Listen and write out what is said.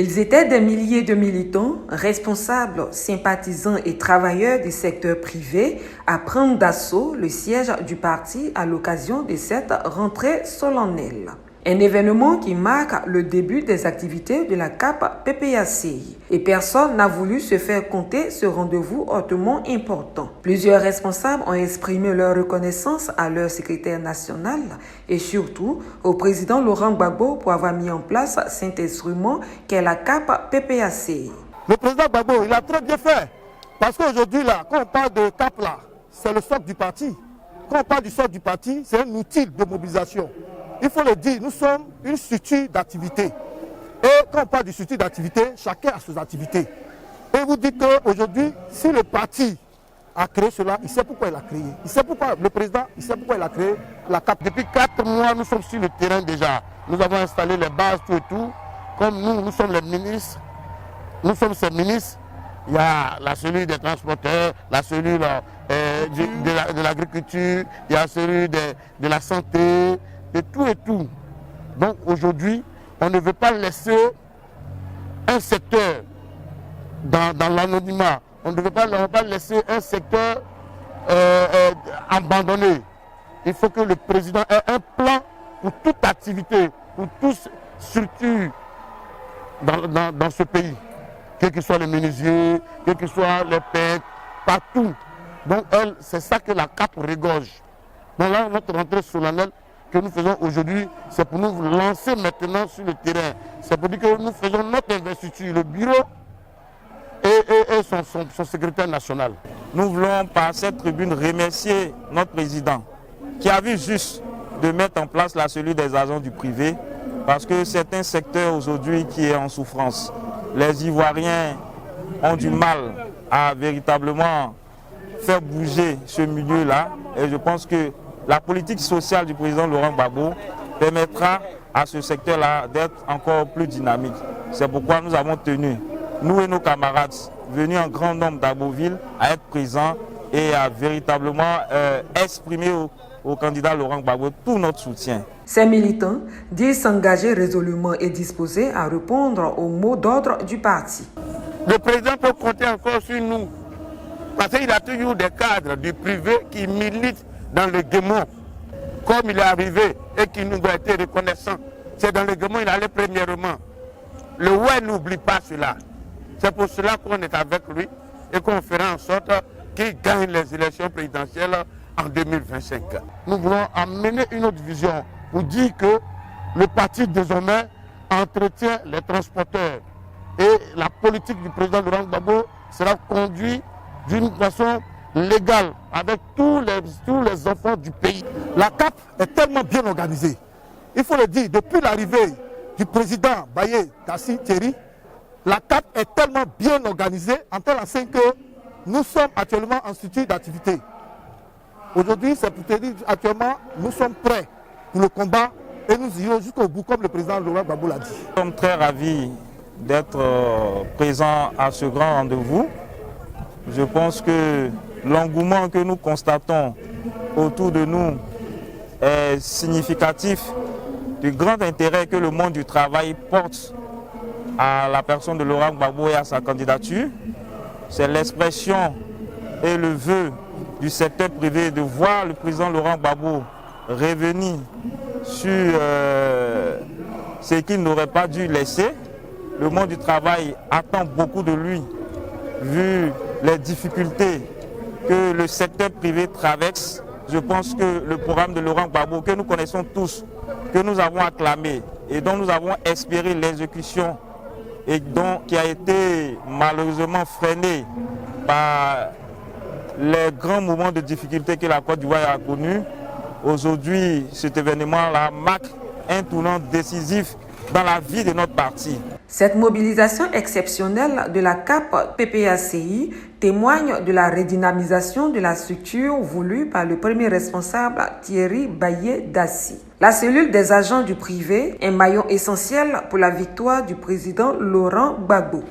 Ils étaient des milliers de militants, responsables, sympathisants et travailleurs du secteur privé à prendre d'assaut le siège du parti à l'occasion de cette rentrée solennelle. Un événement qui marque le début des activités de la CAP PPACI. Et personne n'a voulu se faire compter ce rendez-vous hautement important. Plusieurs responsables ont exprimé leur reconnaissance à leur secrétaire national et surtout au président Laurent Gbagbo pour avoir mis en place cet instrument qu'est la CAP PPACI. Le président Gbagbo, il a très bien fait. Parce qu'aujourd'hui, là, quand on parle de CAP, là, c'est le socle du parti. Quand on parle du socle du parti, c'est un outil de mobilisation. Il faut le dire, nous sommes une structure d'activité. Et quand on parle de structure d'activité, chacun a ses activités. Et vous dites qu'aujourd'hui, si le parti a créé cela, il sait pourquoi il a créé. Il sait pourquoi le président, il sait pourquoi il a créé la CAP. Depuis 4 mois, nous sommes sur le terrain déjà. Nous avons installé les bases, tout et tout. Comme nous sommes les ministres, nous sommes ces ministres. Il y a la cellule des transporteurs, la cellule de l'agriculture, il y a celui de la santé, de tout et tout. Donc aujourd'hui, on ne veut pas laisser un secteur dans l'anonymat. On ne veut pas laisser un secteur abandonné. Il faut que le président ait un plan pour toute activité, pour toute structure dans ce pays. Quels que soient les menuisiers, quels que soient les pêches, partout. Donc c'est ça que la CAP regorge. Donc là, notre rentrée solennelle que nous faisons aujourd'hui, c'est pour nous lancer maintenant sur le terrain. C'est pour dire que nous faisons notre investiture, le bureau et son secrétaire national. Nous voulons par cette tribune remercier notre président qui a vu juste de mettre en place la cellule des agents du privé parce que c'est un secteur aujourd'hui qui est en souffrance. Les Ivoiriens ont du mal à véritablement faire bouger ce milieu-là et je pense que la politique sociale du président Laurent Gbagbo permettra à ce secteur-là d'être encore plus dynamique. C'est pourquoi nous avons tenu, nous et nos camarades, venus en grand nombre d'Agboville, à être présents et à véritablement exprimer au candidat Laurent Gbagbo tout notre soutien. Ces militants disent s'engager résolument et disposés à répondre aux mots d'ordre du parti. Le président peut compter encore sur nous, parce qu'il a toujours des cadres du privé qui militent dans le Guémon, comme il est arrivé et qui nous a été reconnaissant. C'est dans le Guémon qu'il allait premièrement. Le ouais n'oublie pas cela. C'est pour cela qu'on est avec lui et qu'on fera en sorte qu'il gagne les élections présidentielles en 2025. Nous voulons amener une autre vision pour dire que le parti désormais entretient les transporteurs et la politique du président Laurent Gbagbo sera conduite d'une façon légale avec tous les enfants du pays. La CAP est tellement bien organisée. Il faut le dire, depuis l'arrivée du président Baye Dassi Thierry, la CAP est tellement bien organisée en tel sens que nous sommes actuellement en structure d'activité. Aujourd'hui, c'est pour te dire, actuellement, nous sommes prêts pour le combat et nous irons jusqu'au bout, comme le président Laurent Gbagbo l'a dit. Nous sommes très ravis d'être présents à ce grand rendez-vous. Je pense que l'engouement que nous constatons autour de nous est significatif du grand intérêt que le monde du travail porte à la personne de Laurent Gbagbo et à sa candidature. C'est l'expression et le vœu du secteur privé de voir le président Laurent Gbagbo revenir sur ce qu'il n'aurait pas dû laisser. Le monde du travail attend beaucoup de lui, vu les difficultés que le secteur privé traverse. Je pense que le programme de Laurent Gbagbo, que nous connaissons tous, que nous avons acclamé et dont nous avons espéré l'exécution et qui a été malheureusement freiné par les grands moments de difficulté que la Côte d'Ivoire a connus. Aujourd'hui, cet événement-là marque un tournant décisif dans la vie de notre parti. Cette mobilisation exceptionnelle de la CAP PPACI témoigne de la redynamisation de la structure voulue par le premier responsable Thierry Baye Dassi. La cellule des agents du privé est un maillon essentiel pour la victoire du président Laurent Gbagbo.